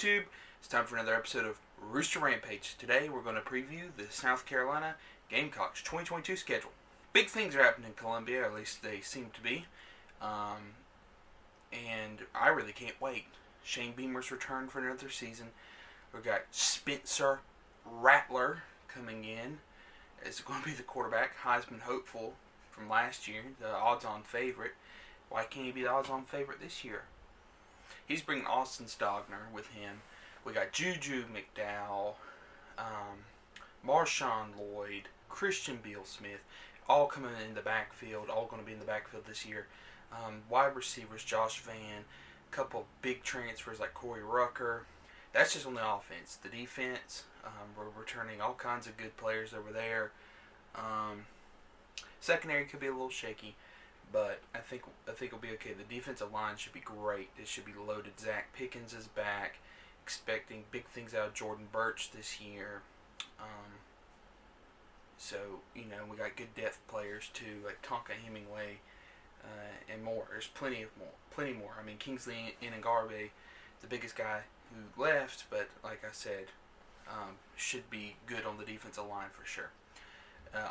YouTube? It's time for another episode of Rooster Rampage. Today we're going to preview the South Carolina Gamecocks 2022 schedule. Big things are happening in Columbia, at least they seem to be. And I really can't wait. Shane Beamer's returned for another season. We've got Spencer Rattler coming in. It's going to be the quarterback, Heisman hopeful from last year, the odds-on favorite. Why can't he be the odds-on favorite this year? He's bringing Austin Stogner with him. We got Juju McDowell, Marshawn Lloyd, Christian Beal-Smith, all coming in the backfield, all going to be in the backfield this year. Wide receivers, Josh Vann, a couple big transfers like Corey Rucker. That's just on the offense. The defense, we're returning all kinds of good players over there. Secondary could be a little shaky, but I think it'll be okay. The defensive line should be great. It should be loaded. Zach Pickens is back. Expecting big things out of Jordan Burch this year. So, we got good depth players too, like Tonka Hemingway and more. There's plenty more. I mean, Kingsley Enagarbe, the biggest guy who left, but like I said, should be good on the defensive line for sure.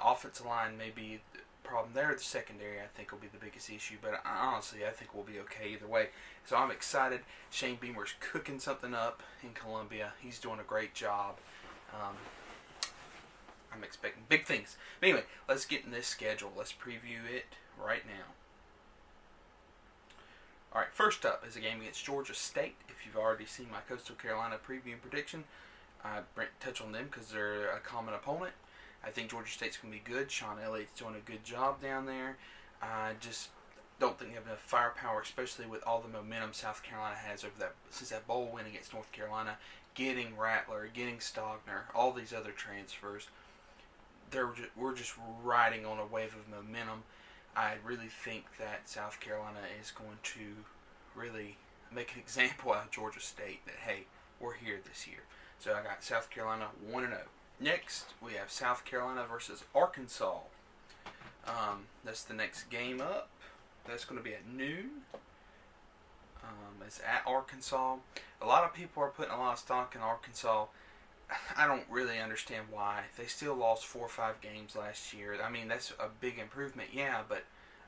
Offensive line may be the problem there. The secondary, I think, will be the biggest issue, but honestly, I think we'll be okay either way. So I'm excited. Shane Beamer's cooking something up in Columbia. He's doing a great job. I'm expecting big things. But anyway, let's get in this schedule. Let's preview it right now. All right, first up is a game against Georgia State. If you've already seen my Coastal Carolina preview and prediction, I touch on them because they're a common opponent. I think Georgia State's going to be good. Sean Elliott's doing a good job down there. I just don't think they have enough firepower, especially with all the momentum South Carolina has over since that bowl win against North Carolina, getting Rattler, getting Stogner, all these other transfers. We're just riding on a wave of momentum. I really think that South Carolina is going to really make an example out of Georgia State that, hey, we're here this year. So I got South Carolina 1-0. Next, we have South Carolina versus Arkansas. That's the next game up. That's going to be at noon. It's at Arkansas. A lot of people are putting a lot of stock in Arkansas. I don't really understand why. They still lost 4 or 5 games last year. I mean, that's a big improvement, yeah, but,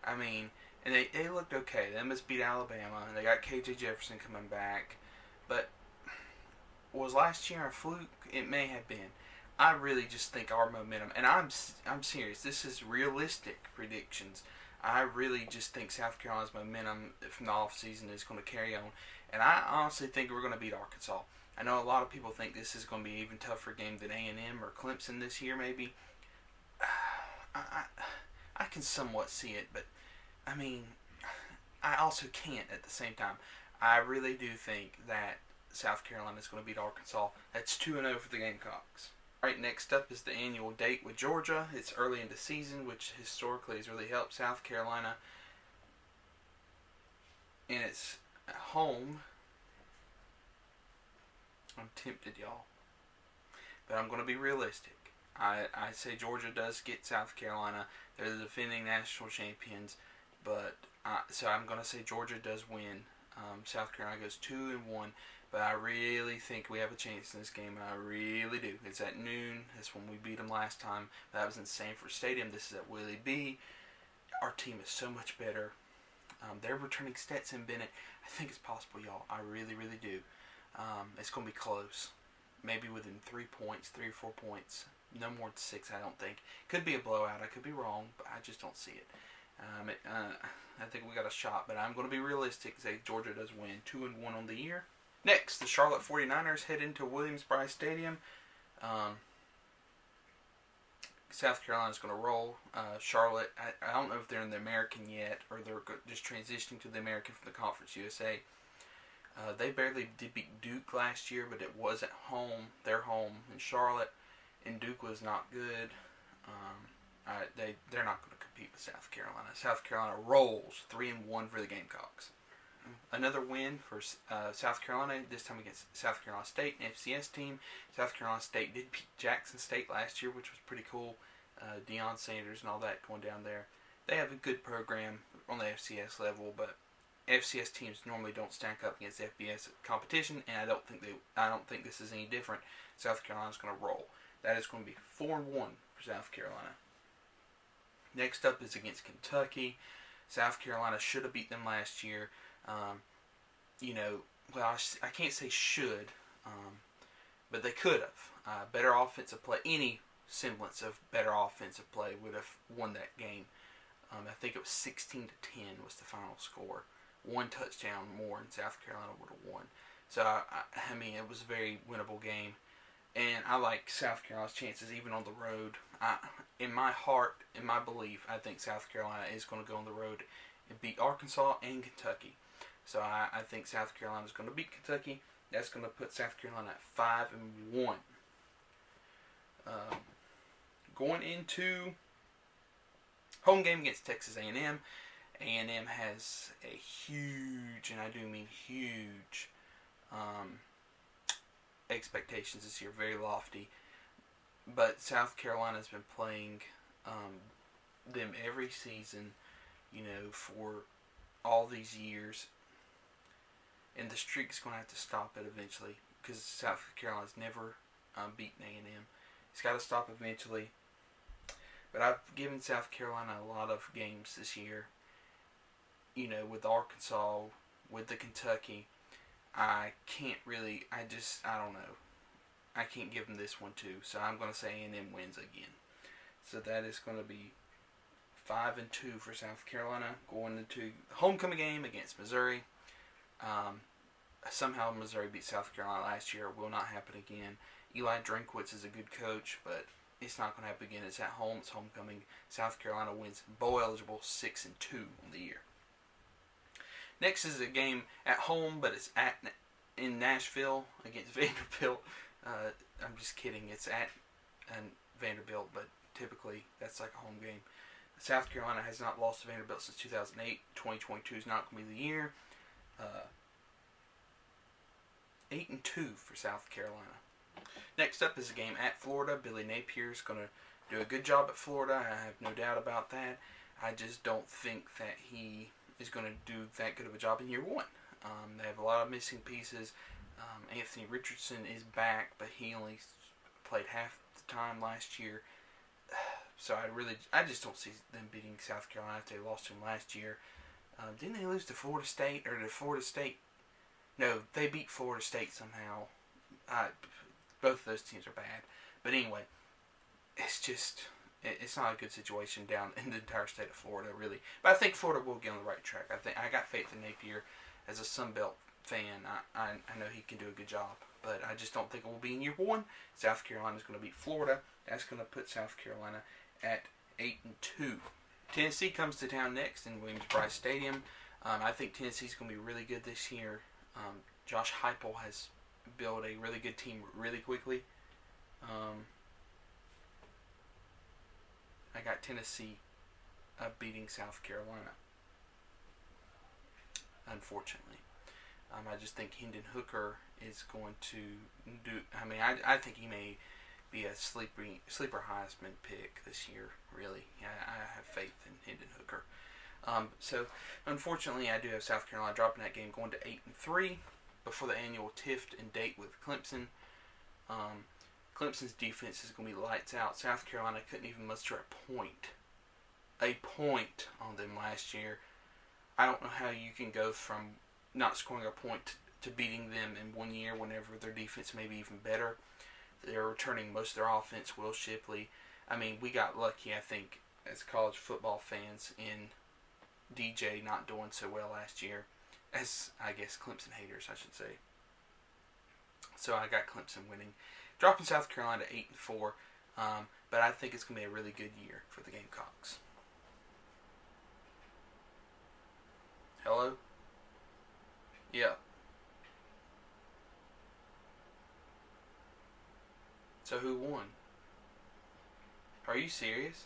I mean, and they looked okay. They must beat Alabama, and they got KJ Jefferson coming back. But was last year a fluke? It may have been. I really just think our momentum, and I'm serious, this is realistic predictions. I really just think South Carolina's momentum from the offseason is going to carry on. And I honestly think we're going to beat Arkansas. I know a lot of people think this is going to be an even tougher game than A&M or Clemson this year maybe. I can somewhat see it, but, I mean, I also can't at the same time. I really do think that South Carolina is going to beat Arkansas. That's 2-0 for the Gamecocks. Alright, next up is the annual date with Georgia. It's early in the season, which historically has really helped South Carolina. And it's at home. I'm tempted, y'all. But I'm going to be realistic. I say Georgia does get South Carolina. They're the defending national champions. But so I'm going to say Georgia does win. South Carolina goes 2-1. But I really think we have a chance in this game. I really do. It's at noon. That's when we beat them last time. That was in Sanford Stadium. This is at Willie B. Our team is so much better. They're returning Stetson Bennett. I think it's possible, y'all. I really, really do. It's going to be close. Maybe within 3 points, 3 or 4 points. No more than 6, I don't think. Could be a blowout. I could be wrong, but I just don't see it. I think we got a shot, but I'm going to be realistic. Say Georgia does win 2-1 on the year. Next, the Charlotte 49ers head into Williams-Brice Stadium. South Carolina's going to roll. Charlotte, I don't know if they're in the American yet, or they're just transitioning to the American from the Conference USA. They barely did beat Duke last year, but it was at home. Their home in Charlotte, and Duke was not good. They're not going to compete with South Carolina. South Carolina rolls 3-1 for the Gamecocks. Another win for South Carolina, this time against South Carolina State, an FCS team. South Carolina State did beat Jackson State last year, which was pretty cool. Deion Sanders and all that going down there. They have a good program on the FCS level, but FCS teams normally don't stack up against FBS competition, and I don't think this is any different. South Carolina's going to roll. That is going to be 4-1 for South Carolina. Next up is against Kentucky. South Carolina should have beat them last year. I can't say should, but they could have. Better offensive play, any semblance of better offensive play would have won that game. I think it was 16-10 was the final score. One touchdown more, and South Carolina would have won. So it was a very winnable game, and I like South Carolina's chances even on the road. In my heart, in my belief, I think South Carolina is going to go on the road and beat Arkansas and Kentucky. So I think South Carolina is going to beat Kentucky. That's going to put South Carolina at 5-1. Going into home game against Texas A&M. A&M has a huge, and I do mean huge, expectations this year, very lofty. But South Carolina's been playing them every season, for all these years. And the streak's going to have to stop it eventually, because South Carolina's never beaten A&M. It's got to stop eventually. But I've given South Carolina a lot of games this year. With Arkansas, with the Kentucky, I don't know. I can't give them this one too. So I'm going to say A&M wins again. So that is going to be 5-2 for South Carolina going into the homecoming game against Missouri. Somehow Missouri beat South Carolina last year. It will not happen again. Eli Drinkwitz is a good coach, but it's not going to happen again. It's at home. It's homecoming. South Carolina wins bowl eligible 6-2 on the year. Next is a game at home, but it's in Nashville against Vanderbilt. I'm just kidding. It's at Vanderbilt, but typically that's like a home game. South Carolina has not lost to Vanderbilt since 2008. 2022 is not going to be the year. 8-2 for South Carolina. Next up is a game at Florida. Billy Napier is going to do a good job at Florida. I have no doubt about that. I just don't think that he is going to do that good of a job in year one. They have a lot of missing pieces. Anthony Richardson is back, but he only played half the time last year. So I just don't see them beating South Carolina if they lost to him last year. Didn't they lose to Florida State? Or did Florida State? No, they beat Florida State somehow. Both of those teams are bad. But anyway, it's not a good situation down in the entire state of Florida, really. But I think Florida will get on the right track. I got faith in Napier as a Sunbelt fan. I know he can do a good job. But I just don't think it will be in year one. South Carolina is going to beat Florida. That's going to put South Carolina at 8-2. Tennessee comes to town next in Williams-Brice Stadium. I think Tennessee's going to be really good this year. Josh Heupel has built a really good team really quickly. I got Tennessee beating South Carolina, unfortunately. I just think Hendon Hooker is going to do... I think he may be a sleeper Heisman pick this year, really. I have faith in Hendon Hooker. So, unfortunately, I do have South Carolina dropping that game, going to 8-3 before the annual Tift and date with Clemson. Clemson's defense is going to be lights out. South Carolina couldn't even muster a point on them last year. I don't know how you can go from not scoring a point to beating them in 1 year whenever their defense may be even better. They're returning most of their offense. Will Shipley. We got lucky, I think, as college football fans in DJ not doing so well last year. As, I guess, Clemson haters, I should say. So I got Clemson winning. Dropping South Carolina to 8-4. But I think it's going to be a really good year for the Gamecocks. Hello? Yeah. So who won? Are you serious?